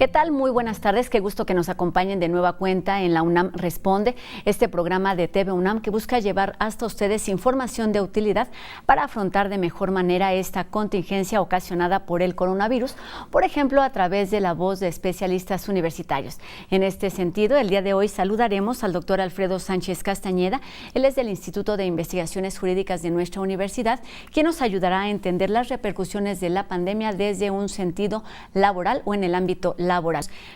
¿Qué tal? Muy buenas tardes. Qué gusto que nos acompañen de nueva cuenta en la UNAM Responde, este programa de TV UNAM que busca llevar hasta ustedes información de utilidad para afrontar de mejor manera esta contingencia ocasionada por el coronavirus, por ejemplo, a través de la voz de especialistas universitarios. En este sentido, el día de hoy saludaremos al doctor Alfredo Sánchez Castañeda. Él es del Instituto de Investigaciones Jurídicas de nuestra universidad, quien nos ayudará a entender las repercusiones de la pandemia desde un sentido laboral o en el ámbito laboral.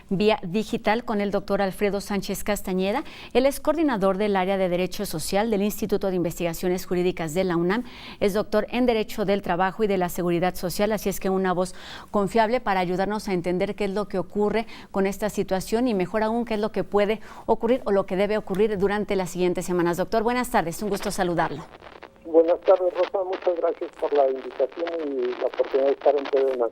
Vía digital con el doctor Alfredo Sánchez Castañeda. Él es coordinador del área de Derecho Social del Instituto de Investigaciones Jurídicas de la UNAM. Es doctor en Derecho del Trabajo y de la Seguridad Social, así es que una voz confiable para ayudarnos a entender qué es lo que ocurre con esta situación y mejor aún qué es lo que puede ocurrir o lo que debe ocurrir durante las siguientes semanas. Doctor, buenas tardes, un gusto saludarlo. Buenas tardes, Rosa, muchas gracias por la invitación y la oportunidad de estar en TV UNAM.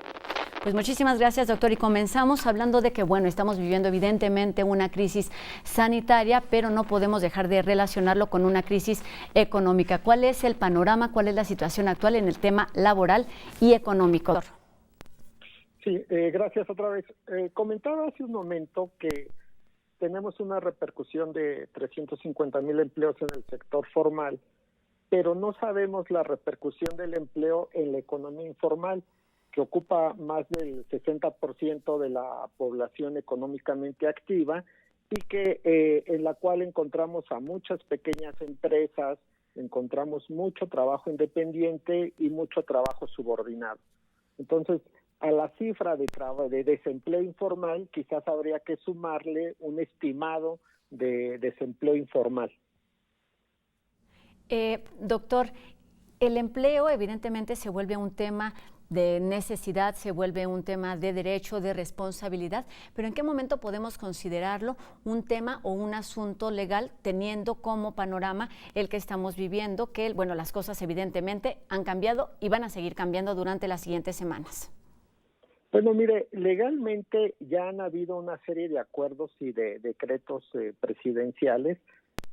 Pues muchísimas gracias, doctor, y comenzamos hablando de que, bueno, estamos viviendo evidentemente una crisis sanitaria, pero no podemos dejar de relacionarlo con una crisis económica. ¿Cuál es el panorama, cuál es la situación actual en el tema laboral y económico? Sí, gracias otra vez. Comentaba hace un momento que tenemos una repercusión de 350,000 empleos en el sector formal, pero no sabemos la repercusión del empleo en la economía informal, que ocupa más del 60% de la población económicamente activa y que en la cual encontramos a muchas pequeñas empresas, encontramos mucho trabajo independiente y mucho trabajo subordinado. Entonces, a la cifra de desempleo informal quizás habría que sumarle un estimado de desempleo informal. Doctor, el empleo evidentemente se vuelve un tema de necesidad, se vuelve un tema de derecho, de responsabilidad, pero ¿en qué momento podemos considerarlo un tema o un asunto legal teniendo como panorama el que estamos viviendo, que bueno, las cosas evidentemente han cambiado y van a seguir cambiando durante las siguientes semanas? Bueno, mire, legalmente ya han habido una serie de acuerdos y de decretos presidenciales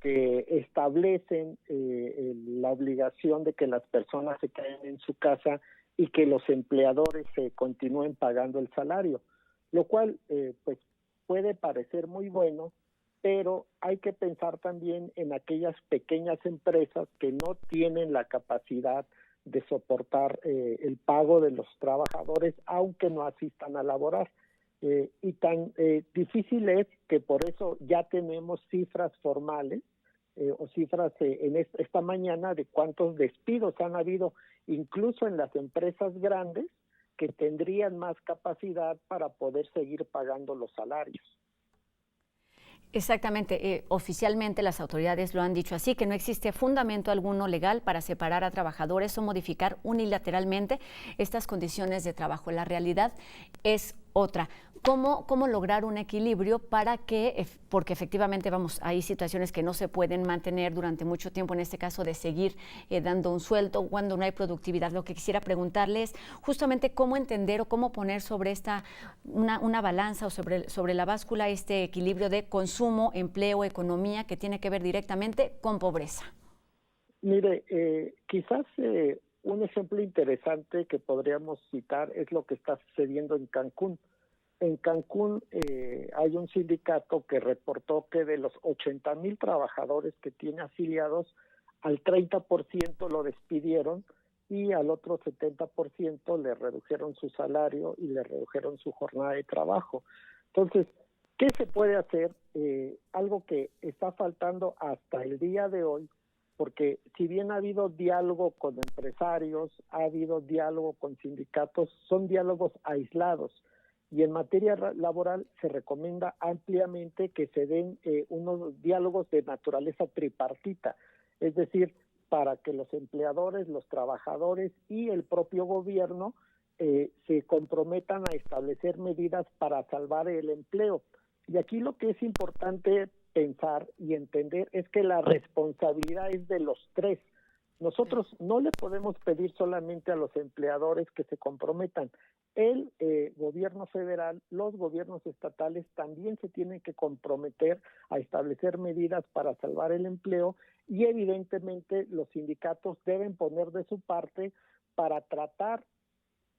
que establecen la obligación de que las personas se queden en su casa y que los empleadores continúen pagando el salario, lo cual pues puede parecer muy bueno, pero hay que pensar también en aquellas pequeñas empresas que no tienen la capacidad de soportar el pago de los trabajadores, aunque no asistan a laborar. Y tan difícil es que por eso ya tenemos cifras formales o cifras en esta mañana de cuántos despidos han habido, incluso en las empresas grandes que tendrían más capacidad para poder seguir pagando los salarios. Exactamente, oficialmente las autoridades lo han dicho así, que no existe fundamento alguno legal para separar a trabajadores o modificar unilateralmente estas condiciones de trabajo. La realidad es otra. ¿Cómo lograr un equilibrio para que, porque efectivamente hay situaciones que no se pueden mantener durante mucho tiempo, en este caso de seguir dando un sueldo cuando no hay productividad? Lo que quisiera preguntarle es justamente cómo entender o cómo poner sobre una balanza o sobre la báscula este equilibrio de consumo, empleo, economía que tiene que ver directamente con pobreza. Mire, quizás un ejemplo interesante que podríamos citar es lo que está sucediendo en Cancún. En Cancún hay un sindicato que reportó que de los 80,000 trabajadores que tiene afiliados, al 30% lo despidieron y al otro 70% le redujeron su salario y le redujeron su jornada de trabajo. Entonces, ¿qué se puede hacer? Algo que está faltando hasta el día de hoy, porque si bien ha habido diálogo con empresarios, ha habido diálogo con sindicatos, son diálogos aislados. Y en materia laboral se recomienda ampliamente que se den unos diálogos de naturaleza tripartita, es decir, para que los empleadores, los trabajadores y el propio gobierno se comprometan a establecer medidas para salvar el empleo. Y aquí lo que es importante pensar y entender es que la responsabilidad es de los tres. Nosotros no le podemos pedir solamente a los empleadores que se comprometan. El gobierno federal, los gobiernos estatales también se tienen que comprometer a establecer medidas para salvar el empleo y evidentemente los sindicatos deben poner de su parte para tratar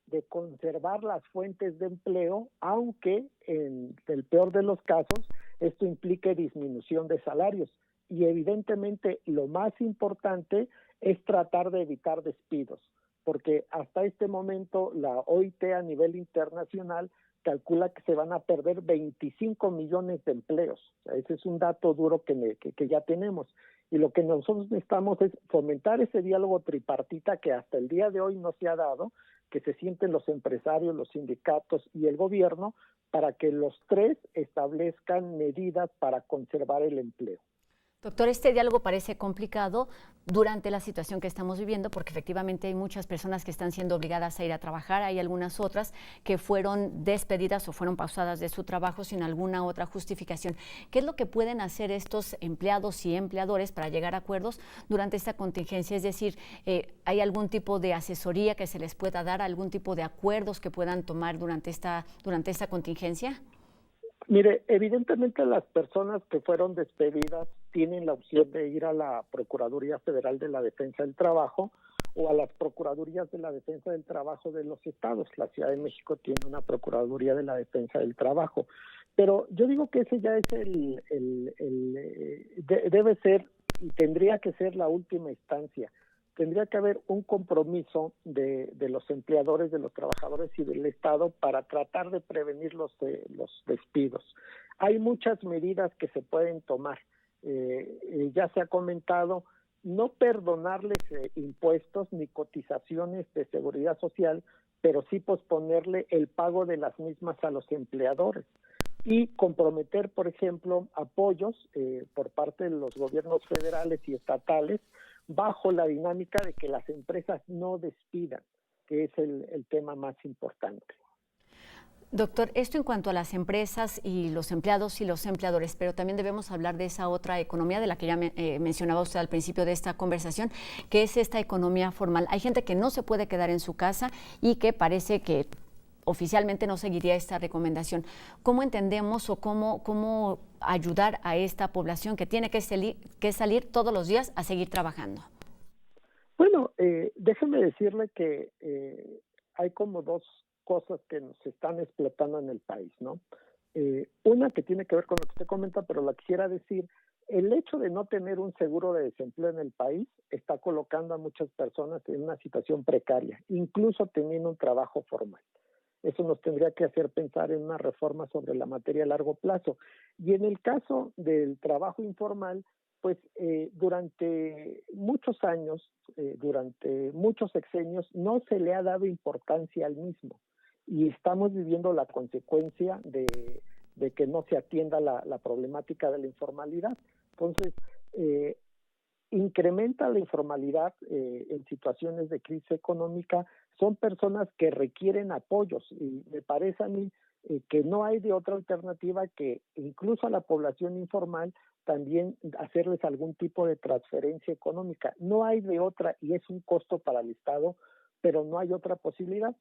de conservar las fuentes de empleo, aunque en el peor de los casos esto implique disminución de salarios. Y evidentemente lo más importante es tratar de evitar despidos, porque hasta este momento la OIT a nivel internacional calcula que se van a perder 25 millones de empleos. O sea, ese es un dato duro que ya tenemos. Y lo que nosotros necesitamos es fomentar ese diálogo tripartita que hasta el día de hoy no se ha dado, que se sienten los empresarios, los sindicatos y el gobierno, para que los tres establezcan medidas para conservar el empleo. Doctor, este diálogo parece complicado durante la situación que estamos viviendo, porque efectivamente hay muchas personas que están siendo obligadas a ir a trabajar, hay algunas otras que fueron despedidas o fueron pausadas de su trabajo sin alguna otra justificación. ¿Qué es lo que pueden hacer estos empleados y empleadores para llegar a acuerdos durante esta contingencia? Es decir, ¿hay algún tipo de asesoría que se les pueda dar, algún tipo de acuerdos que puedan tomar durante esta contingencia? Mire, evidentemente las personas que fueron despedidas tienen la opción de ir a la Procuraduría Federal de la Defensa del Trabajo o a las Procuradurías de la Defensa del Trabajo de los estados. La Ciudad de México tiene una Procuraduría de la Defensa del Trabajo. Pero yo digo que ese ya es debe ser y tendría que ser la última instancia. Tendría que haber un compromiso de los empleadores, de los trabajadores y del Estado para tratar de prevenir los despidos. Hay muchas medidas que se pueden tomar. Ya se ha comentado, no perdonarles impuestos ni cotizaciones de seguridad social, pero sí posponerle el pago de las mismas a los empleadores y comprometer, por ejemplo, apoyos por parte de los gobiernos federales y estatales bajo la dinámica de que las empresas no despidan, que es el tema más importante. Doctor, esto en cuanto a las empresas y los empleados y los empleadores, pero también debemos hablar de esa otra economía de la que ya mencionaba usted al principio de esta conversación, que es esta economía formal. Hay gente que no se puede quedar en su casa y que parece que oficialmente no seguiría esta recomendación. ¿Cómo entendemos o cómo ayudar a esta población que tiene que salir todos los días a seguir trabajando? Bueno, déjeme decirle que hay como dos cosas que nos están explotando en el país, ¿no? Una que tiene que ver con lo que usted comenta, pero la quisiera decir, el hecho de no tener un seguro de desempleo en el país está colocando a muchas personas en una situación precaria, incluso teniendo un trabajo formal. Eso nos tendría que hacer pensar en una reforma sobre la materia a largo plazo. Y en el caso del trabajo informal, pues durante muchos años, durante muchos sexenios, no se le ha dado importancia al mismo. Y estamos viviendo la consecuencia de que no se atienda la problemática de la informalidad. Entonces, incrementa la informalidad en situaciones de crisis económica, son personas que requieren apoyos y me parece a mí que no hay de otra alternativa que incluso a la población informal también hacerles algún tipo de transferencia económica. No hay de otra y es un costo para el Estado, pero no hay otra posibilidad.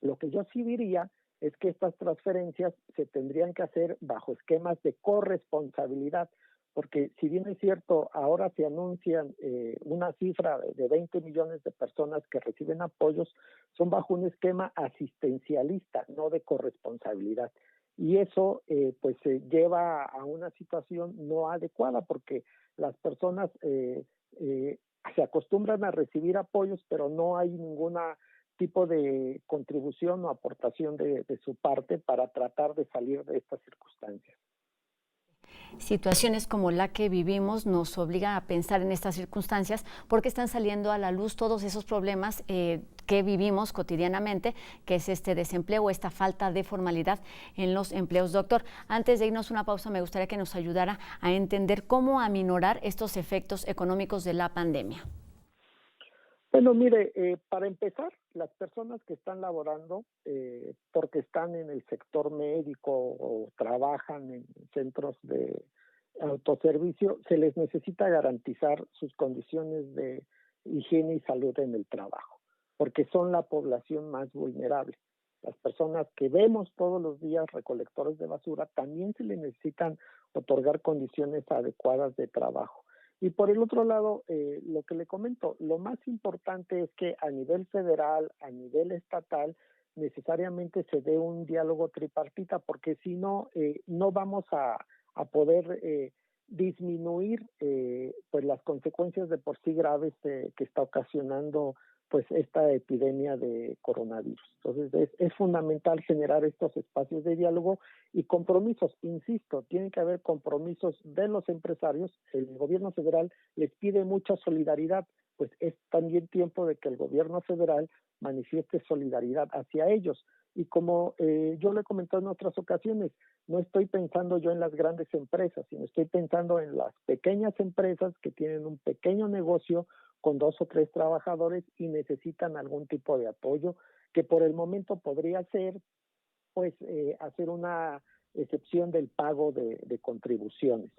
Lo que yo sí diría es que estas transferencias se tendrían que hacer bajo esquemas de corresponsabilidad, porque si bien es cierto, ahora se anuncian una cifra de 20 millones de personas que reciben apoyos, son bajo un esquema asistencialista, no de corresponsabilidad. Y eso pues se lleva a una situación no adecuada, porque las personas se acostumbran a recibir apoyos, pero no hay ninguna tipo de contribución o aportación de su parte para tratar de salir de estas circunstancias. Situaciones como la que vivimos nos obligan a pensar en estas circunstancias porque están saliendo a la luz todos esos problemas que vivimos cotidianamente, que es este desempleo, esta falta de formalidad en los empleos. Doctor, antes de irnos a una pausa, me gustaría que nos ayudara a entender cómo aminorar estos efectos económicos de la pandemia. Bueno, mire, para empezar, las personas que están laborando porque están en el sector médico o trabajan en centros de autoservicio, se les necesita garantizar sus condiciones de higiene y salud en el trabajo, porque son la población más vulnerable. Las personas que vemos todos los días recolectores de basura también se les necesitan otorgar condiciones adecuadas de trabajo. Y por el otro lado, lo que le comento, lo más importante es que a nivel federal, a nivel estatal, necesariamente se dé un diálogo tripartita, porque si no, no vamos a poder disminuir pues las consecuencias de por sí graves que está ocasionando pues esta epidemia de coronavirus. Entonces es fundamental generar estos espacios de diálogo y compromisos. Insisto, tienen que haber compromisos de los empresarios. El gobierno federal les pide mucha solidaridad, pues es también tiempo de que el gobierno federal manifieste solidaridad hacia ellos. Y como yo le he comentado en otras ocasiones, no estoy pensando yo en las grandes empresas, sino estoy pensando en las pequeñas empresas que tienen un pequeño negocio con 2 o 3 trabajadores y necesitan algún tipo de apoyo, que por el momento podría ser, pues, hacer una excepción del pago de contribuciones.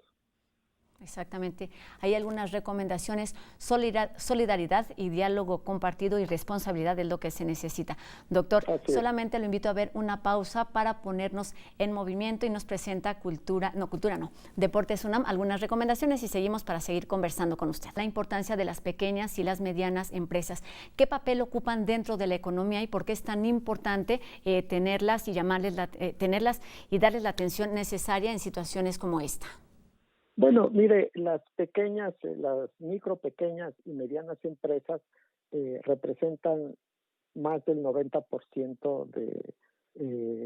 Exactamente. Hay algunas recomendaciones, solidaridad y diálogo compartido y responsabilidad es lo que se necesita. Doctor, solamente lo invito a ver una pausa para ponernos en movimiento y nos presenta Deportes UNAM, algunas recomendaciones y seguimos para seguir conversando con usted. La importancia de las pequeñas y las medianas empresas. ¿Qué papel ocupan dentro de la economía y por qué es tan importante tenerlas y tenerlas y darles la atención necesaria en situaciones como esta? Bueno, mire, las micro, pequeñas y medianas empresas representan más del 90% de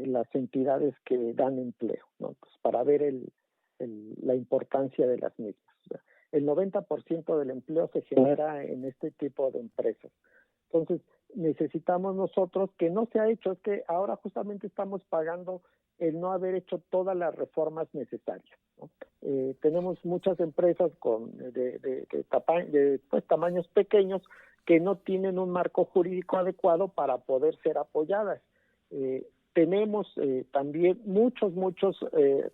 las entidades que dan empleo, ¿no? Pues para ver la importancia de las mismas. O sea, el 90% del empleo se genera en este tipo de empresas. Entonces, necesitamos nosotros, que no se ha hecho, es que ahora justamente estamos pagando el no haber hecho todas las reformas necesarias, ¿no? Tenemos muchas empresas de tamaños pequeños que no tienen un marco jurídico adecuado para poder ser apoyadas. Tenemos también muchos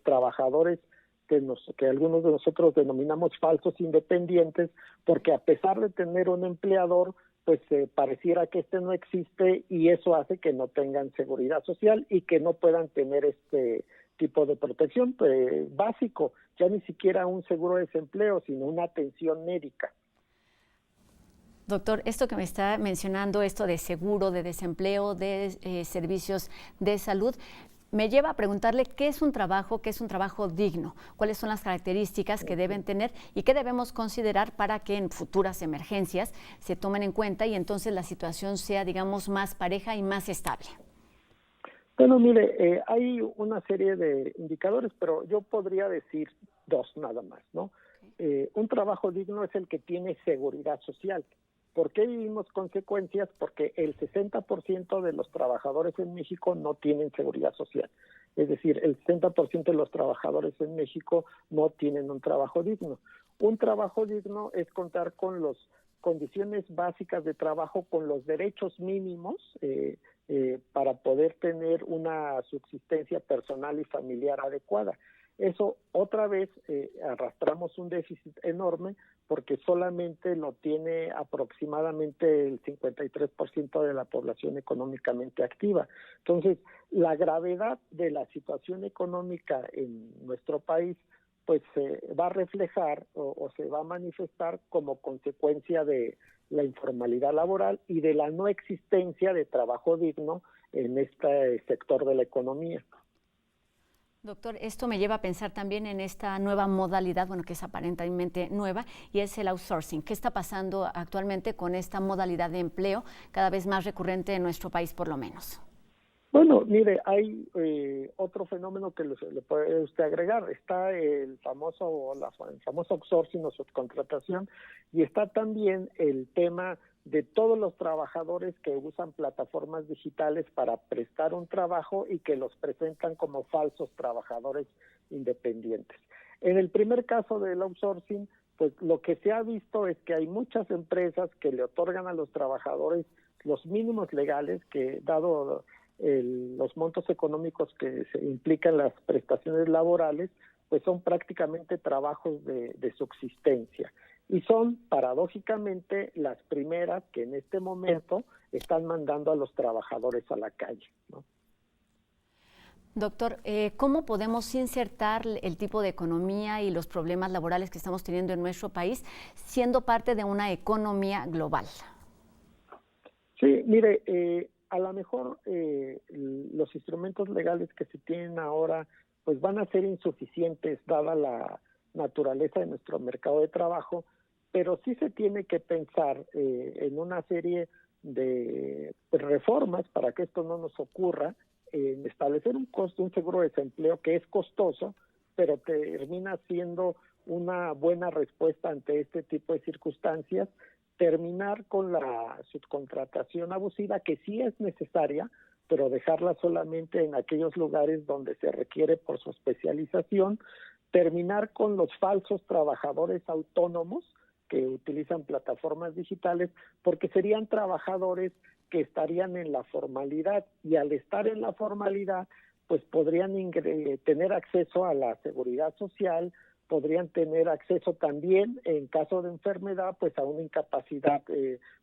trabajadores que algunos de nosotros denominamos falsos independientes, porque a pesar de tener un empleador, pues pareciera que este no existe y eso hace que no tengan seguridad social y que no puedan tener este tipo de protección básico, ya ni siquiera un seguro de desempleo, sino una atención médica. Doctor, esto que me está mencionando, esto de seguro, de desempleo, de servicios de salud, me lleva a preguntarle qué es un trabajo digno, cuáles son las características que deben tener y qué debemos considerar para que en futuras emergencias se tomen en cuenta y entonces la situación sea, digamos, más pareja y más estable. Bueno, mire, hay una serie de indicadores, pero yo podría decir 2 nada más, ¿no? Un trabajo digno es el que tiene seguridad social. ¿Por qué vivimos consecuencias? Porque el 60% de los trabajadores en México no tienen seguridad social. Es decir, el 60% de los trabajadores en México no tienen un trabajo digno. Un trabajo digno es contar con las condiciones básicas de trabajo, con los derechos mínimos para poder tener una subsistencia personal y familiar adecuada. Eso otra vez arrastramos un déficit enorme porque solamente lo tiene aproximadamente el 53% de la población económicamente activa. Entonces, la gravedad de la situación económica en nuestro país pues se va a reflejar o se va a manifestar como consecuencia de la informalidad laboral y de la no existencia de trabajo digno en este sector de la economía. Doctor, esto me lleva a pensar también en esta nueva modalidad, bueno, que es aparentemente nueva, y es el outsourcing. ¿Qué está pasando actualmente con esta modalidad de empleo cada vez más recurrente en nuestro país, por lo menos? Bueno, mire, hay otro fenómeno que le puede usted agregar. Está el famoso outsourcing o subcontratación, y está también el tema de todos los trabajadores que usan plataformas digitales para prestar un trabajo y que los presentan como falsos trabajadores independientes. En el primer caso del outsourcing, pues lo que se ha visto es que hay muchas empresas que le otorgan a los trabajadores los mínimos legales que, dado los montos económicos que se implican las prestaciones laborales, pues son prácticamente trabajos de subsistencia. Y son, paradójicamente, las primeras que en este momento están mandando a los trabajadores a la calle, ¿no? Doctor, ¿cómo podemos insertar el tipo de economía y los problemas laborales que estamos teniendo en nuestro país siendo parte de una economía global? Sí, mire, a lo mejor los instrumentos legales que se tienen ahora pues van a ser insuficientes dada la naturaleza de nuestro mercado de trabajo, pero sí se tiene que pensar en una serie de reformas para que esto no nos ocurra, en establecer un seguro de desempleo que es costoso, pero termina siendo una buena respuesta ante este tipo de circunstancias, terminar con la subcontratación abusiva, que sí es necesaria, pero dejarla solamente en aquellos lugares donde se requiere por su especialización, terminar con los falsos trabajadores autónomos que utilizan plataformas digitales, porque serían trabajadores que estarían en la formalidad, y al estar en la formalidad pues podrían tener acceso a la seguridad social, podrían tener acceso también, en caso de enfermedad, pues a una incapacidad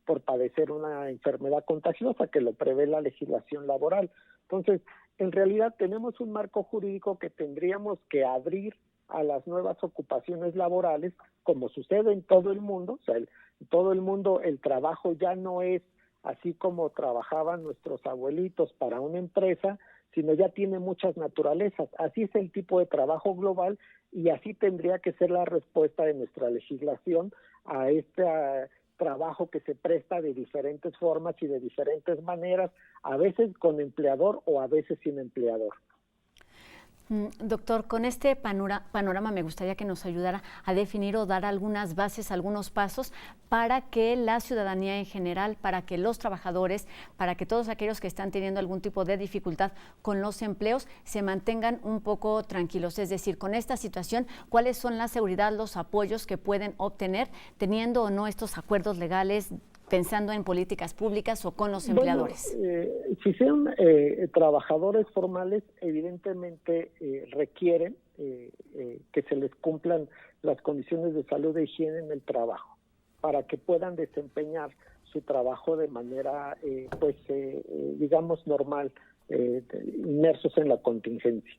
por padecer una enfermedad contagiosa que lo prevé la legislación laboral. Entonces, en realidad tenemos un marco jurídico que tendríamos que abrir a las nuevas ocupaciones laborales, como sucede en todo el mundo. O sea, en todo el mundo el trabajo ya no es así como trabajaban nuestros abuelitos para una empresa, sino ya tiene muchas naturalezas. Así es el tipo de trabajo global, y así tendría que ser la respuesta de nuestra legislación a este trabajo que se presta de diferentes formas y de diferentes maneras, a veces con empleador o a veces sin empleador. Doctor, con este panorama me gustaría que nos ayudara a definir o dar algunas bases, algunos pasos para que la ciudadanía en general, para que los trabajadores, para que todos aquellos que están teniendo algún tipo de dificultad con los empleos se mantengan un poco tranquilos. Es decir, con esta situación, ¿cuáles son la seguridad, los apoyos que pueden obtener teniendo o no estos acuerdos legales, pensando en políticas públicas o con los empleadores? Bueno, si sean trabajadores formales, evidentemente requieren que se les cumplan las condiciones de salud e higiene en el trabajo para que puedan desempeñar su trabajo de manera, digamos, normal, inmersos en la contingencia.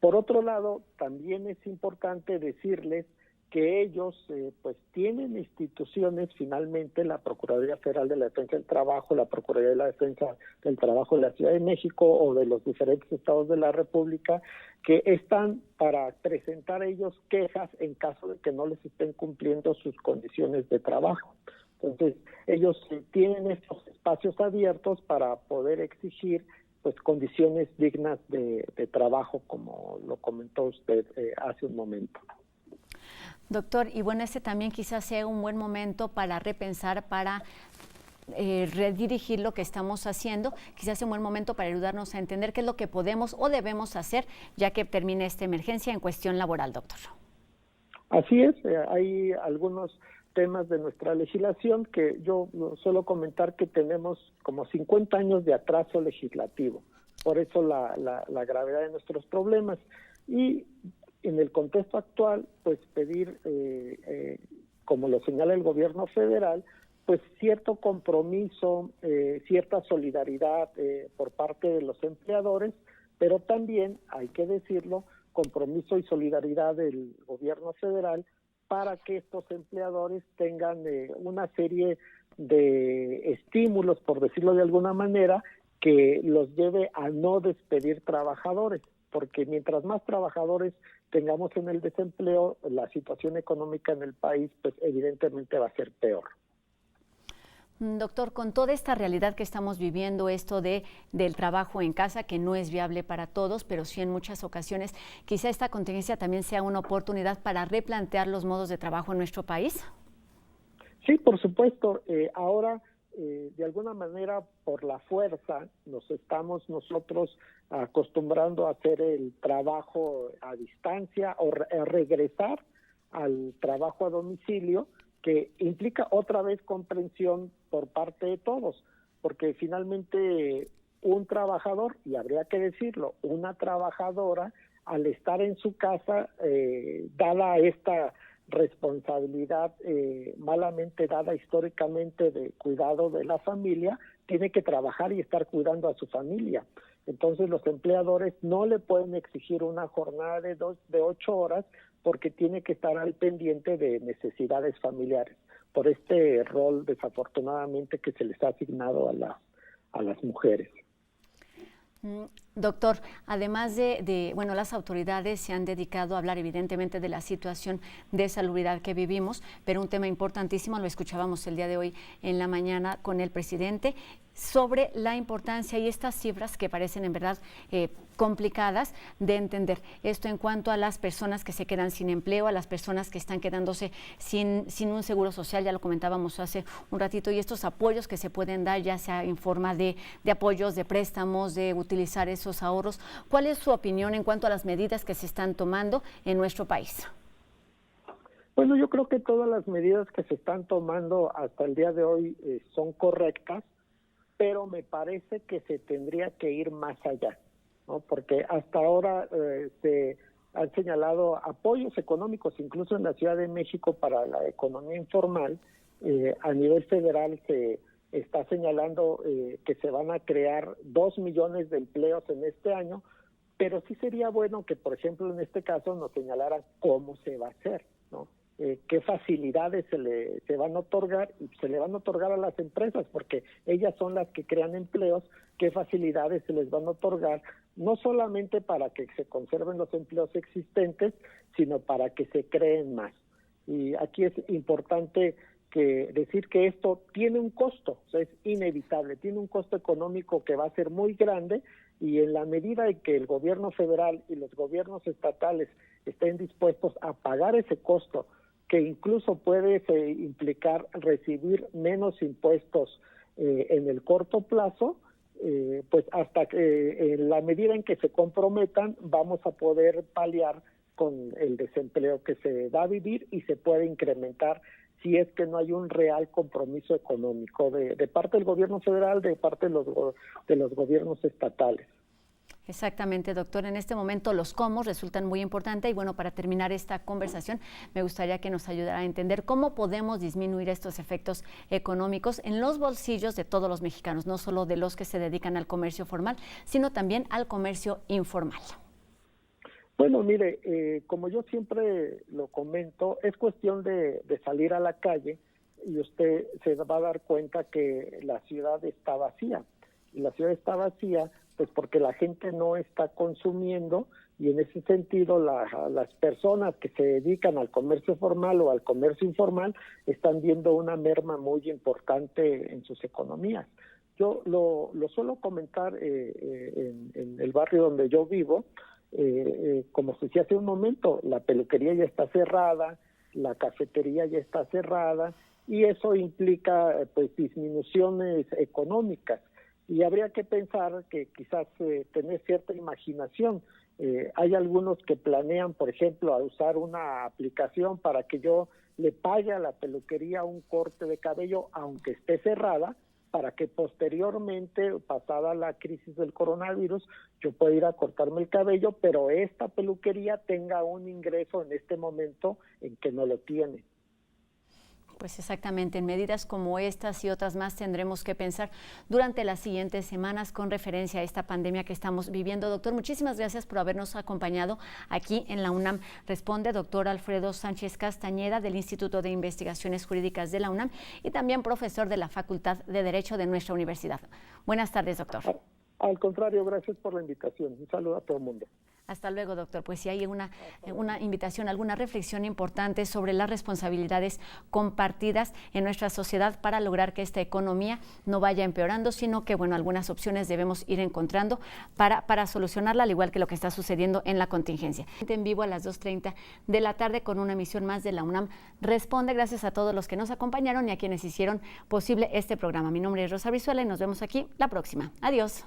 Por otro lado, también es importante decirles que ellos pues tienen instituciones, finalmente la Procuraduría Federal de la Defensa del Trabajo, la Procuraduría de la Defensa del Trabajo de la Ciudad de México o de los diferentes estados de la República, que están para presentar ellos quejas en caso de que no les estén cumpliendo sus condiciones de trabajo. Entonces, ellos tienen estos espacios abiertos para poder exigir pues condiciones dignas de trabajo, como lo comentó usted hace un momento. Doctor, y bueno, este también quizás sea un buen momento para repensar, para redirigir lo que estamos haciendo. Quizás sea un buen momento para ayudarnos a entender qué es lo que podemos o debemos hacer ya que termine esta emergencia en cuestión laboral, doctor. Así es, hay algunos temas de nuestra legislación que yo suelo comentar que tenemos como 50 años de atraso legislativo, por eso la gravedad de nuestros problemas. Y en el contexto actual, pues pedir, como lo señala el gobierno federal, pues cierto compromiso, cierta solidaridad por parte de los empleadores, pero también, hay que decirlo, compromiso y solidaridad del gobierno federal para que estos empleadores tengan una serie de estímulos, por decirlo de alguna manera, que los lleve a no despedir trabajadores, porque mientras más trabajadores tengamos en el desempleo, la situación económica en el país, pues evidentemente va a ser peor. Doctor, con toda esta realidad que estamos viviendo, esto del trabajo en casa, que no es viable para todos, pero sí en muchas ocasiones, quizá esta contingencia también sea una oportunidad para replantear los modos de trabajo en nuestro país. Sí, por supuesto. Ahora, de alguna manera, por la fuerza, nos estamos nosotros acostumbrando a hacer el trabajo a distancia o a regresar al trabajo a domicilio, que implica otra vez comprensión por parte de todos, porque finalmente un trabajador, y habría que decirlo, una trabajadora, al estar en su casa, dada esta responsabilidad malamente dada históricamente de cuidado de la familia, tiene que trabajar y estar cuidando a su familia. Entonces los empleadores no le pueden exigir una jornada de 8 horas porque tiene que estar al pendiente de necesidades familiares, por este rol desafortunadamente que se les ha asignado a las mujeres. Doctor, además bueno, las autoridades se han dedicado a hablar evidentemente de la situación de salubridad que vivimos, pero un tema importantísimo, lo escuchábamos el día de hoy en la mañana con el presidente, sobre la importancia y estas cifras que parecen en verdad complicadas de entender. Esto en cuanto a las personas que se quedan sin empleo, a las personas que están quedándose sin un seguro social, ya lo comentábamos hace un ratito, y estos apoyos que se pueden dar, ya sea en forma de apoyos, de préstamos, de utilizar esos ahorros. ¿Cuál es su opinión en cuanto a las medidas que se están tomando en nuestro país? Bueno, yo creo que todas las medidas que se están tomando hasta el día de hoy son correctas, pero me parece que se tendría que ir más allá, ¿no? Porque hasta ahora se han señalado apoyos económicos, incluso en la Ciudad de México, para la economía informal. A nivel federal se está señalando que se van a crear 2 millones de empleos en este año, pero sí sería bueno que, por ejemplo, en este caso nos señalaran cómo se va a hacer, ¿no? Qué facilidades se van a otorgar, y se le van a otorgar a las empresas, porque ellas son las que crean empleos, qué facilidades se les van a otorgar, no solamente para que se conserven los empleos existentes, sino para que se creen más. Y aquí es importante decir que esto tiene un costo, o sea, es inevitable, tiene un costo económico que va a ser muy grande, y en la medida en que el gobierno federal y los gobiernos estatales estén dispuestos a pagar ese costo, que incluso puede implicar recibir menos impuestos en el corto plazo, pues hasta que en la medida en que se comprometan vamos a poder paliar con el desempleo que se va a vivir, y se puede incrementar si es que no hay un real compromiso económico de parte del gobierno federal, de parte de los gobiernos estatales. Exactamente, doctor. En este momento los cómo resultan muy importantes, y bueno, para terminar esta conversación me gustaría que nos ayudara a entender cómo podemos disminuir estos efectos económicos en los bolsillos de todos los mexicanos, no solo de los que se dedican al comercio formal, sino también al comercio informal. Bueno, mire, como yo siempre lo comento, es cuestión de salir a la calle y usted se va a dar cuenta que la ciudad está vacía. Y la ciudad está vacía pues porque la gente no está consumiendo, y en ese sentido las personas que se dedican al comercio formal o al comercio informal están viendo una merma muy importante en sus economías. Yo lo suelo comentar en el barrio donde yo vivo. Como se decía hace un momento, la peluquería ya está cerrada, la cafetería ya está cerrada, y eso implica pues disminuciones económicas, y habría que pensar que quizás tener cierta imaginación. Hay algunos que planean, por ejemplo, a usar una aplicación para que yo le pague a la peluquería un corte de cabello aunque esté cerrada, para que posteriormente, pasada la crisis del coronavirus, yo pueda ir a cortarme el cabello, pero esta peluquería tenga un ingreso en este momento en que no lo tiene. Pues exactamente, en medidas como estas y otras más tendremos que pensar durante las siguientes semanas con referencia a esta pandemia que estamos viviendo. Doctor, muchísimas gracias por habernos acompañado aquí en la UNAM Responde. Doctor Alfredo Sánchez Castañeda, del Instituto de Investigaciones Jurídicas de la UNAM, y también profesor de la Facultad de Derecho de nuestra universidad. Buenas tardes, doctor. Al contrario, gracias por la invitación. Un saludo a todo el mundo. Hasta luego, doctor. Pues sí hay una invitación, alguna reflexión importante sobre las responsabilidades compartidas en nuestra sociedad para lograr que esta economía no vaya empeorando, sino que, bueno, algunas opciones debemos ir encontrando para solucionarla, al igual que lo que está sucediendo en la contingencia. En vivo a las 2:30 de la tarde con una emisión más de la UNAM Responde. Gracias a todos los que nos acompañaron y a quienes hicieron posible este programa. Mi nombre es Rosa Brizuela y nos vemos aquí la próxima. Adiós.